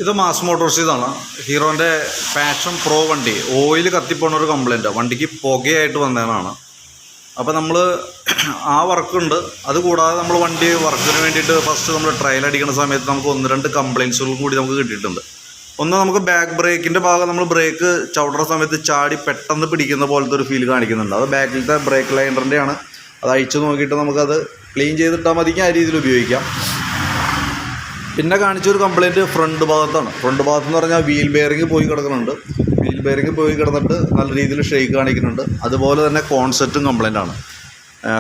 ഇത് mass മോട്ടോഴ്സിന്നാണ്. ഹീറോൻ്റെ passion pro വണ്ടി oil കത്തിപ്പോണ ഒരു കംപ്ലൈൻറ്റ്, വണ്ടിക്ക് പുകയായിട്ട് വന്നതാണ്. അപ്പോൾ നമ്മൾ ആ വർക്കുണ്ട്. അതുകൂടാതെ നമ്മൾ വണ്ടി വർക്കിന് വേണ്ടിയിട്ട് ഫസ്റ്റ് നമ്മൾ ട്രയൽ അടിക്കുന്ന സമയത്ത് നമുക്ക് 1-2 കംപ്ലയിൻസുകൾ കൂടി നമുക്ക് കിട്ടിയിട്ടുണ്ട്. ഒന്ന്, നമുക്ക് ബാക്ക് ബ്രേക്കിൻ്റെ ഭാഗം നമ്മൾ ബ്രേക്ക് ചവിട്ടുന്ന സമയത്ത് ചാടി പെട്ടെന്ന് പിടിക്കുന്ന പോലത്തെ ഒരു ഫീൽ കാണിക്കുന്നുണ്ട്. അത് ബാക്കിലത്തെ ബ്രേക്ക് ലൈനറിൻ്റെയാണ്. അത് അഴിച്ചു നോക്കിയിട്ട് നമുക്കത് ക്ലീൻ ചെയ്തിട്ടാൽ മതിക്ക് ആ രീതിയിൽ ഉപയോഗിക്കാം. പിന്നെ കാണിച്ചൊരു കംപ്ലയിൻറ്റ് ഫ്രണ്ട് ഭാഗത്താണ്. ഫ്രണ്ട് ഭാഗത്തെന്ന് പറഞ്ഞാൽ വീൽ ബെയറിങ് പോയി കിടക്കുന്നുണ്ട്. വീൽ ബെയറിങ് പോയി കിടന്നിട്ട് നല്ല രീതിയിൽ ഷെയ്ക്ക് കാണിക്കുന്നുണ്ട്. അതുപോലെ തന്നെ കോൺസെപ്റ്റും കംപ്ലയിൻ്റ് ആണ്.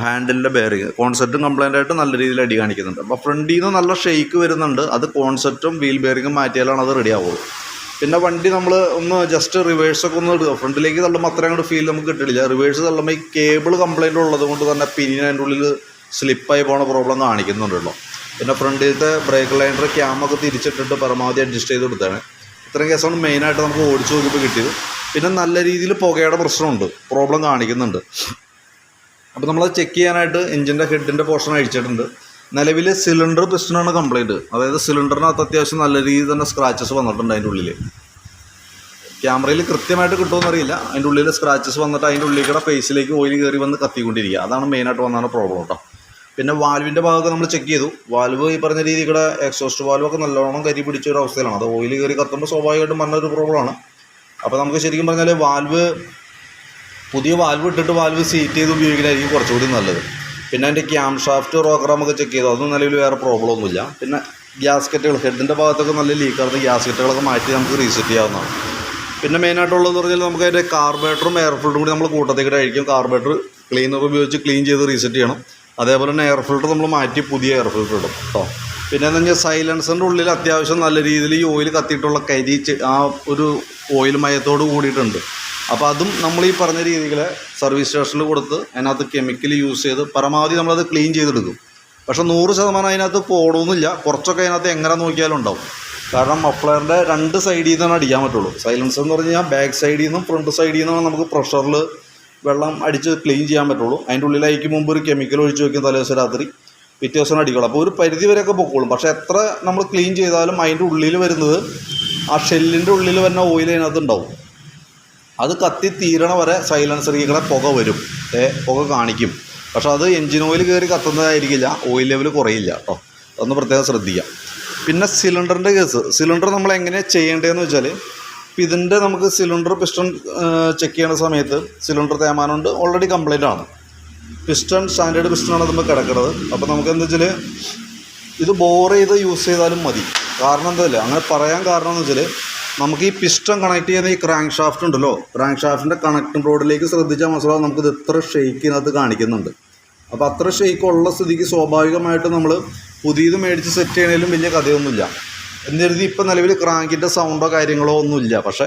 ഹാൻഡിലിൻ്റെ ബെയറിങ് കോൺസെപ്റ്റും കംപ്ലയിൻ്റ് ആയിട്ട് നല്ല രീതിയിൽ അടി കാണിക്കുന്നുണ്ട്. അപ്പോൾ ഫ്രണ്ടിൽ നിന്ന് നല്ല ഷെയ്ക്ക് വരുന്നുണ്ട്. അത് കോൺസെപ്റ്റും വീൽ ബെയറിങ്ങും മാറ്റിയാലാണ് അത് റെഡി ആവുള്ളൂ. പിന്നെ വണ്ടി നമ്മൾ ഒന്ന് ജസ്റ്റ് റിവേഴ്സൊക്കെ ഒന്ന് ഇടുക. ഫ്രണ്ടിലേക്ക് തള്ളുമ്പോൾ അത്രയും അങ്ങോട്ട് ഫീൽ നമുക്ക് കിട്ടില്ല. റിവേഴ്സ് തള്ളുമ്പോൾ ഈ കേബിൾ കംപ്ലയിൻ്റ് ഉള്ളത് കൊണ്ട് തന്നെ പിന്നിന് അതിൻ്റെ ഉള്ളിൽ സ്ലിപ്പായി പോകുന്ന പ്രോബ്ലം കാണിക്കുന്നുണ്ടല്ലോ. പിന്നെ ഫ്രണ്ടിലത്തെ ബ്രേക്ക് ലൈനർ ക്യാമൊക്കെ തിരിച്ചിട്ടിട്ട് പരമാവധി അഡ്ജസ്റ്റ് ചെയ്ത് കൊടുത്താണ്. ഇത്രയും കേസാണ് മെയിനായിട്ട് നമുക്ക് ഓടിച്ചു നോക്കിയപ്പോൾ കിട്ടിയത്. പിന്നെ നല്ല രീതിയിൽ പുകയുടെ പ്രശ്നമുണ്ട്, പ്രോബ്ലം കാണിക്കുന്നുണ്ട്. അപ്പോൾ നമ്മളത് ചെക്ക് ചെയ്യാനായിട്ട് എഞ്ചിൻ്റെ ഹെഡിൻ്റെ പോർഷൻ അഴിച്ചിട്ടുണ്ട്. നിലവിൽ സിലിണ്ടർ പിസ്റ്റനാണ് കംപ്ലയിൻറ്റ്. അതായത് സിലിണ്ടറിനകത്ത് അത്യാവശ്യം നല്ല രീതിയിൽ തന്നെ സ്ക്രാച്ചസ് വന്നിട്ടുണ്ട്. അതിൻ്റെ ഉള്ളിൽ ക്യാമറയിൽ കൃത്യമായിട്ട് കിട്ടുമെന്നറിയില്ല. അതിൻ്റെ ഉള്ളിൽ സ്ക്രാച്ചസ് വന്നിട്ട് അതിൻ്റെ ഉള്ളിൽ കൂടെ ഫേസിലേക്ക് ഓയിൽ കയറി വന്ന് കത്തിക്കൊണ്ടിരിക്കുക. അതാണ് മെയിനായിട്ട് വന്നാണ് പ്രോബ്ലം കേട്ടോ. പിന്നെ വാൽവിൻ്റെ ഭാഗമൊക്കെ നമ്മൾ ചെക്ക് ചെയ്തു. വാൽവ് ഈ പറഞ്ഞ രീതിയിൽ കൂടെ എക്സോസ്റ്റ് വാൽവൊക്കെ നല്ലോണം കരി പിടിച്ച ഒരു അവസ്ഥയിലാണ്. അത് ഓയിൽ കയറി കത്തുമ്പോൾ സ്വാഭാവികമായിട്ടും വന്നൊരു പ്രോബ്ലമാണ്. അപ്പോൾ നമുക്ക് ശരിക്കും പറഞ്ഞാൽ പുതിയ വാൽവ് ഇട്ടിട്ട് വാൽവ് സീറ്റ് ചെയ്ത് ഉപയോഗിക്കുന്നതായിരിക്കും കുറച്ചുകൂടി നല്ലത്. പിന്നെ അതിൻ്റെ ക്യാം ഷാഫ്റ്റ് റോക്കറാമൊക്കെ ചെക്ക് ചെയ്തു. അതൊന്നും നിലവിൽ വേറെ പ്രോബ്ലം ഒന്നുമില്ല. പിന്നെ ഗ്യാസ്കറ്റുകൾ ഹെഡിൻ്റെ ഭാഗത്തൊക്കെ നല്ല ലീക്കാർന്ന് ഗ്യാസ്കറ്റുകളൊക്കെ മാറ്റി നമുക്ക് റീസെറ്റ് ചെയ്യാവുന്നതാണ്. പിന്നെ മെയിനായിട്ടുള്ളതെന്ന് പറഞ്ഞാൽ നമുക്ക് അതിൻ്റെ കാർബറേറ്ററും എയർ ഫിൽറ്ററും കൂടി നമ്മൾ കൂട്ടത്തേക്കിട്ട് അഴിക്കും. കാർബറേറ്റർ ക്ലീനർ ഉപയോഗിച്ച് ക്ലീൻ ചെയ്ത് റീസെറ്റ് ചെയ്യണം. അതേപോലെ തന്നെ എയർ ഫിൽറ്റർ നമ്മൾ മാറ്റി പുതിയ എയർ ഫിൽറ്റർ ഇടും കേട്ടോ. പിന്നെ എന്താ വെച്ചാൽ സൈലൻസറിൻ്റെ ഉള്ളിൽ അത്യാവശ്യം നല്ല രീതിയിൽ ഈ ഓയിൽ കത്തിയിട്ടുള്ള കരി ആ ഒരു ഓയിൽ മയത്തോട് കൂടിയിട്ടുണ്ട്. അപ്പോൾ അതും നമ്മൾ ഈ പറഞ്ഞ രീതിയിൽ സർവീസ് സ്റ്റേഷനിൽ കൊടുത്ത് അതിനകത്ത് കെമിക്കൽ യൂസ് ചെയ്ത് പരമാവധി നമ്മളത് ക്ലീൻ ചെയ്തെടുക്കും. പക്ഷേ 100% അതിനകത്ത് പോടൊന്നുമില്ല. കുറച്ചൊക്കെ അതിനകത്ത് എങ്ങനെ നോക്കിയാലും ഉണ്ടാവും. കാരണം മഫ്ലറിൻ്റെ 2 സൈഡിൽ നിന്നാണ് അടിക്കാൻ പറ്റുള്ളൂ. സൈലൻസർ എന്ന് പറഞ്ഞു കഴിഞ്ഞാൽ ബാക്ക് സൈഡിൽ നിന്നും ഫ്രണ്ട് സൈഡിൽ നിന്നാണ് നമുക്ക് പ്രഷറിൽ വെള്ളം അടിച്ച് ക്ലീൻ ചെയ്യാൻ പറ്റുള്ളൂ. അതിൻ്റെ ഉള്ളിലേക്ക് മുമ്പ് ഒരു കെമിക്കൽ ഒഴിച്ച് വയ്ക്കും തലേദിവസം രാത്രി, പിറ്റേ ദിവസം അടിക്കണം. അപ്പോൾ ഒരു പരിധി വരെയൊക്കെ പൊക്കോളും. പക്ഷേ എത്ര നമ്മൾ ക്ലീൻ ചെയ്താലും അതിൻ്റെ ഉള്ളിൽ വരുന്നത് ആ ഷെല്ലിൻ്റെ ഉള്ളിൽ വരുന്ന ഓയിൽ അതിനകത്ത് ഉണ്ടാവും. അത് കത്തി തീരണ വരെ സൈലൻസറിൽ പുക വരും, പുക കാണിക്കും. പക്ഷെ അത് എൻജിൻ ഓയിൽ കയറി കത്തുന്നതായിരിക്കില്ല, ഓയിൽ ലെവൽ കുറയില്ല കേട്ടോ. അതൊന്ന് പ്രത്യേകം ശ്രദ്ധിക്കാം. പിന്നെ സിലിണ്ടറിൻ്റെ കേസ്, സിലിണ്ടർ നമ്മൾ എങ്ങനെയാണ് ചെയ്യേണ്ടതെന്ന് വെച്ചാൽ, ഇതിൻ്റെ നമുക്ക് സിലിണ്ടർ പിസ്റ്റൺ ചെക്ക് ചെയ്യുന്ന സമയത്ത് സിലിണ്ടർ തേമാനമുണ്ട്, ഓൾറെഡി കംപ്ലൈൻ്റ് ആണ്. പിസ്റ്റൺ സ്റ്റാൻഡേർഡ് പിസ്റ്റണാണ് നമ്മൾ കിടക്കുന്നത്. അപ്പോൾ നമുക്ക് എന്താ വെച്ചാൽ ഇത് ബോർ ചെയ്ത് യൂസ് ചെയ്താലും മതി. കാരണം എന്താ അങ്ങനെ പറയാൻ കാരണം എന്ന് വെച്ചാൽ, നമുക്ക് ഈ പിസ്റ്റൺ കണക്ട് ചെയ്യുന്ന ഈ ക്രാങ്ക് ഷാഫ്റ്റ് ഉണ്ടല്ലോ, ക്രാങ്ക് ഷാഫ്റ്റിൻ്റെ കണക്റ്റിംഗ് റോഡിലേക്ക് ശ്രദ്ധിച്ചാൽ മനസ്സിലാവും നമുക്കിത് എത്ര ഷെയ്ക്കിനകത്ത് കാണിക്കുന്നുണ്ട്. അപ്പോൾ അത്ര ഷെയ്ക്ക് ഉള്ള സ്ഥിതിക്ക് സ്വാഭാവികമായിട്ട് നമ്മൾ പുതിയത് മേടിച്ച് സെറ്റ് ചെയ്യണേലും വലിയ കഥയൊന്നുമില്ല. എന്നിരുത്തി ഇപ്പോൾ നിലവിൽ ക്രാങ്കിൻ്റെ സൗണ്ടോ കാര്യങ്ങളോ ഒന്നുമില്ല. പക്ഷേ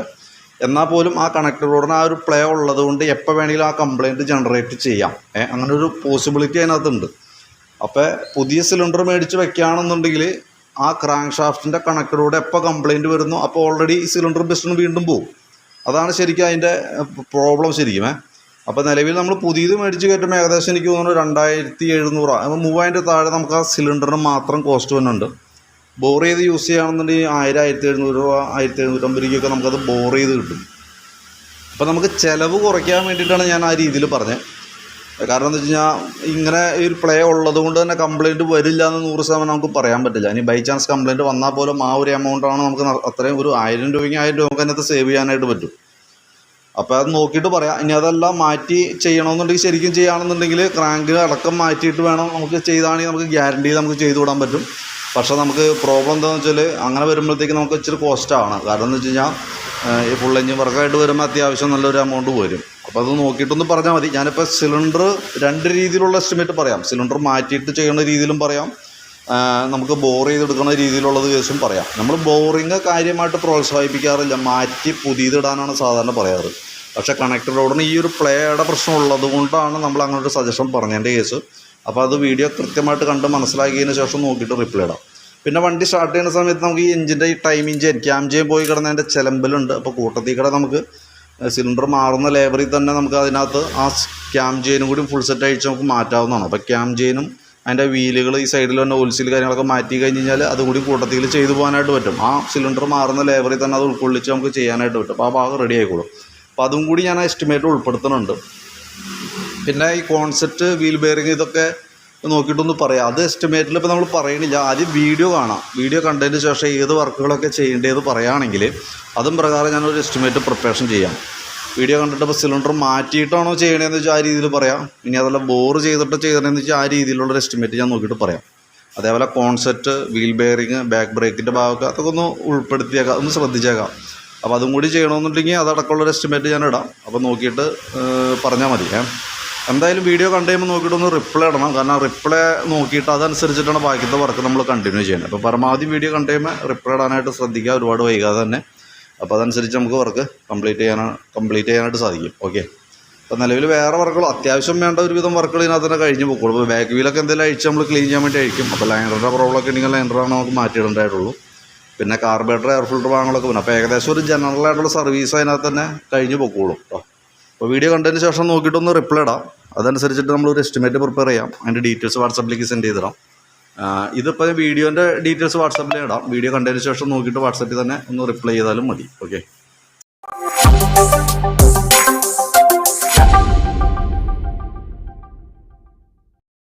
എന്നാൽ പോലും ആ കണക്ടർ റോഡിന് ആ ഒരു പ്ലേ ഉള്ളത് കൊണ്ട് എപ്പോൾ വേണമെങ്കിലും ആ കംപ്ലയിൻറ്റ് ജനറേറ്റ് ചെയ്യാം. അങ്ങനെ ഒരു പോസിബിലിറ്റി അതിനകത്തുണ്ട്. അപ്പോൾ പുതിയ സിലിണ്ടർ മേടിച്ച് വെക്കുകയാണെന്നുണ്ടെങ്കിൽ ആ ക്രാങ്ക് ഷാഫ്റ്റിൻ്റെ കണക്ടറോട് എപ്പോൾ കംപ്ലയിൻറ്റ് വരുന്നു അപ്പോൾ ഓൾറെഡി ഈ സിലിണ്ടർ പിസ്റ്റൺ വീണ്ടും പോകും. അതാണ് ശരിക്കും അതിൻ്റെ പ്രോബ്ലം ശരിക്കും. അപ്പോൾ നിലവിൽ നമ്മൾ പുതിയത് മേടിച്ച് കയറ്റുമ്പോൾ ഏകദേശം എനിക്ക് തോന്നുന്നു 2700, 3000 താഴെ നമുക്ക് ആ സിലിണ്ടറിന് മാത്രം കോസ്റ്റ് വരുന്നുണ്ട്. ബോർ ചെയ്ത് യൂസ് ചെയ്യുകയാണെന്നുണ്ടെങ്കിൽ 1000, 1700 രൂപ, 1750 രൂപയ്ക്കൊക്കെ നമുക്കത് ബോർ ചെയ്ത് കിട്ടും. അപ്പോൾ നമുക്ക് ചിലവ് കുറയ്ക്കാൻ വേണ്ടിയിട്ടാണ് ഞാൻ ആ രീതിയിൽ പറഞ്ഞത്. കാരണം എന്താ വെച്ച് കഴിഞ്ഞാൽ ഇങ്ങനെ ഒരു പ്ലേ ഉള്ളത് കൊണ്ട് തന്നെ കംപ്ലയിൻറ്റ് വരില്ല എന്ന് 100% നമുക്ക് പറയാൻ പറ്റില്ല. ഇനി ബൈ ചാൻസ് കംപ്ലയിൻറ്റ് വന്നാൽ പോലും ആ ഒരു എമൗണ്ടാണ് നമുക്ക് അത്രയും ഒരു 1000 രൂപയ്ക്ക് 1000 രൂപ അതിനകത്ത് സേവ് ചെയ്യാനായിട്ട് പറ്റും. അപ്പോൾ അത് നോക്കിയിട്ട് പറയാം. ഇനി അതെല്ലാം മാറ്റി ചെയ്യണമെന്നുണ്ടെങ്കിൽ, ശരിക്കും ചെയ്യുകയാണെന്നുണ്ടെങ്കിൽ ക്രാങ്ക് അടക്കം മാറ്റിയിട്ട് വേണം നമുക്ക് ചെയ്താണെങ്കിൽ നമുക്ക് ഗ്യാരണ്ടി നമുക്ക് ചെയ്തു വിടാൻ പറ്റും. പക്ഷേ നമുക്ക് പ്രോബ്ലം എന്താണെന്ന് വെച്ചാൽ അങ്ങനെ വരുമ്പോഴത്തേക്ക് നമുക്ക് ഇച്ചിരി കോസ്റ്റാണ്. കാരണം എന്ന് വെച്ച് കഴിഞ്ഞാൽ ഈ ഫുൾ എഞ്ചിൻ വർക്കായിട്ട് വരുമ്പോൾ അത്യാവശ്യം നല്ലൊരു എമൗണ്ട് വരും. അപ്പോൾ അത് നോക്കിയിട്ടൊന്ന് പറഞ്ഞാൽ മതി. ഞാനിപ്പോൾ സിലിണ്ടർ 2 രീതിയിലുള്ള എസ്റ്റിമേറ്റ് പറയാം. സിലിണ്ടർ മാറ്റിയിട്ട് ചെയ്യുന്ന രീതിയിലും പറയാം, നമുക്ക് ബോർ ചെയ്തെടുക്കുന്ന രീതിയിലുള്ളത് കേസും പറയാം. നമ്മൾ ബോറിങ് കാര്യമായിട്ട് പ്രോത്സാഹിപ്പിക്കാറില്ല, മാറ്റി പുതിയതിടാനാണ് സാധാരണ പറയാറ്. പക്ഷേ കണക്ടർ റോഡിന് ഈ ഒരു പ്ലേയുടെ പ്രശ്നം ഉള്ളത് കൊണ്ടാണ് നമ്മൾ അങ്ങനെ ഒരു സജഷൻ പറഞ്ഞതിൻ്റെ കേസ്. അപ്പോൾ അത് വീഡിയോ കൃത്യമായിട്ട് കണ്ട് മനസ്സിലാക്കിയതിന് ശേഷം നോക്കിയിട്ട് റിപ്ലൈ ഇടാം. പിന്നെ വണ്ടി സ്റ്റാർട്ട് ചെയ്യുന്ന സമയത്ത് നമുക്ക് ഈ എഞ്ചിൻ്റെ ഈ ടൈമിങ് ചെയിൻ, ക്യാം ചെയിൻ പോയി കിടന്നതിൻ്റെ ചിലമ്പലുണ്ട്. അപ്പോൾ കൂട്ടത്തിൽ കൂടെ നമുക്ക് സിലിണ്ടർ മാറുന്ന ലേബറിൽ തന്നെ നമുക്ക് അതിനകത്ത് ആ ക്യാം ചെയിനും കൂടി ഫുൾ സെറ്റ് അഴിച്ച് നമുക്ക് മാറ്റാവുന്നതാണ്. അപ്പോൾ ക്യാം ചെയിനും അതിൻ്റെ വീലുകൾ ഈ സൈഡിൽ വന്ന ഓയിൽസീൽ കാര്യങ്ങളൊക്കെ മാറ്റി കഴിഞ്ഞ് കഴിഞ്ഞാൽ അതുകൂടി കൂട്ടത്തിൽ ചെയ്തു പോകാനായിട്ട് പറ്റും. ആ സിലിണ്ടർ മാറുന്ന ലേബറിൽ തന്നെ അത് ഉൾക്കൊള്ളിച്ച് നമുക്ക് ചെയ്യാനായിട്ട് പറ്റും. അപ്പോൾ ആ ഭാഗം റെഡി ആയിക്കോളും. അപ്പോൾ അതും കൂടി ഞാൻ എസ്റ്റിമേറ്റ് ഉൾപ്പെടുത്തുന്നുണ്ട്. പിന്നെ ഈ കോൺസെപ്റ്റ് വീൽ ബെയറിങ് ഇതൊക്കെ നോക്കിയിട്ടൊന്ന് പറയാം. അത് എസ്റ്റിമേറ്റിൽ ഇപ്പോൾ നമ്മൾ പറയണില്ല. ആദ്യം വീഡിയോ കാണാം. വീഡിയോ കണ്ടതിന് ശേഷം ഏത് വർക്കുകളൊക്കെ ചെയ്യേണ്ടത് പറയുകയാണെങ്കിൽ അതും പ്രകാരം ഞാനൊരു എസ്റ്റിമേറ്റ് പ്രിപ്പറേഷൻ ചെയ്യാം. വീഡിയോ കണ്ടിട്ട് ഇപ്പോൾ സിലിണ്ടർ മാറ്റിയിട്ടാണോ ചെയ്യണതെന്ന് വെച്ചാൽ ആ രീതിയിൽ പറയാം. ഇനി അതല്ല ബോറ് ചെയ്തിട്ട് ചെയ്യണമെന്ന് വെച്ചാൽ ആ രീതിയിലുള്ളൊരു എസ്റ്റിമേറ്റ് ഞാൻ നോക്കിയിട്ട് പറയാം. അതേപോലെ കോൺസെപ്റ്റ്, വീൽ ബെയറിങ്, ബാക്ക് ബ്രേക്കിൻ്റെ ഭാഗമൊക്കെ അതൊക്കെ ഒന്ന് ഉൾപ്പെടുത്തിയേക്കാം, ഒന്ന് ശ്രദ്ധിച്ചേക്കാം. അപ്പോൾ അതും കൂടി ചെയ്യണമെന്നുണ്ടെങ്കിൽ അതടക്കമുള്ളൊരു എസ്റ്റിമേറ്റ് ഞാൻ ഇടാം. അപ്പോൾ നോക്കിയിട്ട് പറഞ്ഞാൽ മതി. എന്തായാലും വീഡിയോ കണ്ടു കഴിയുമ്പോൾ നോക്കിയിട്ടൊന്ന് റിപ്ലൈ ഇടണം. കാരണം റിപ്ലൈ നോക്കിയിട്ട് അതനുസരിച്ചിട്ടാണ് ബാക്കിയത്തെ വർക്ക് നമ്മൾ കണ്ടിന്യൂ ചെയ്യുന്നത്. അപ്പോൾ പരമാവധി വീഡിയോ കണ്ടു കഴിയുമ്പോൾ റിപ്ലൈ ഇടാനായിട്ട് ശ്രദ്ധിക്കുക, ഒരുപാട് വൈകാതെ തന്നെ. അപ്പോൾ അതനുസരിച്ച് നമുക്ക് വർക്ക് കംപ്ലീറ്റ് ചെയ്യാനായിട്ട് സാധിക്കും. ഓക്കെ. അപ്പോൾ നിലവിൽ വേറെ വർക്കുകൾ അത്യാവശ്യം വേണ്ട ഒരുവിധം വർക്കുകൾ ഇതിനകത്ത് തന്നെ കഴിഞ്ഞ് പോകുള്ളൂ. ഇപ്പോൾ ബാക്ക് വീലൊക്കെ എന്തെങ്കിലും അഴിച്ച് നമ്മൾ ക്ലീൻ ചെയ്യാൻ വേണ്ടി അഴിക്കും. അപ്പോൾ ലൈനറിൻ്റെ പ്രോബ്ലമൊക്കെ ഉണ്ടെങ്കിൽ ലൈനറാണ് നമുക്ക് മാറ്റിയിടേണ്ടതായിട്ടുള്ളൂ. പിന്നെ കാർബറേറ്റർ, എയർ ഫിൽറ്റർ ഭാഗങ്ങളൊക്കെ പിന്നെ അപ്പോൾ ഏകദേശം ഒരു ജനറലായിട്ടുള്ള സർവീസ് അതിനകത്ത് തന്നെ കഴിഞ്ഞ് പോകുള്ളൂ കേട്ടോ. അപ്പോൾ വീഡിയോ കണ്ടതിന് ശേഷം നോക്കിയിട്ടൊന്ന് റിപ്ലൈ ഇടാം. അതനുസരിച്ചിട്ട് നമ്മളൊരു എസ്റ്റിമേറ്റ് പ്രിപ്പയർ ചെയ്യാം. അതിൻ്റെ ഡീറ്റെയിൽസ് വാട്സാപ്പിലേക്ക് സെൻഡ് ചെയ്തിടാം. ഇതിപ്പോൾ വീഡിയോൻ്റെ ഡീറ്റെയിൽസ് വാട്സാപ്പിൽ ഇടാം. വീഡിയോ കണ്ടതിന് ശേഷം നോക്കിയിട്ട് വാട്സാപ്പിൽ തന്നെ ഒന്ന് റിപ്ലൈ ചെയ്താലും മതി. ഓക്കെ.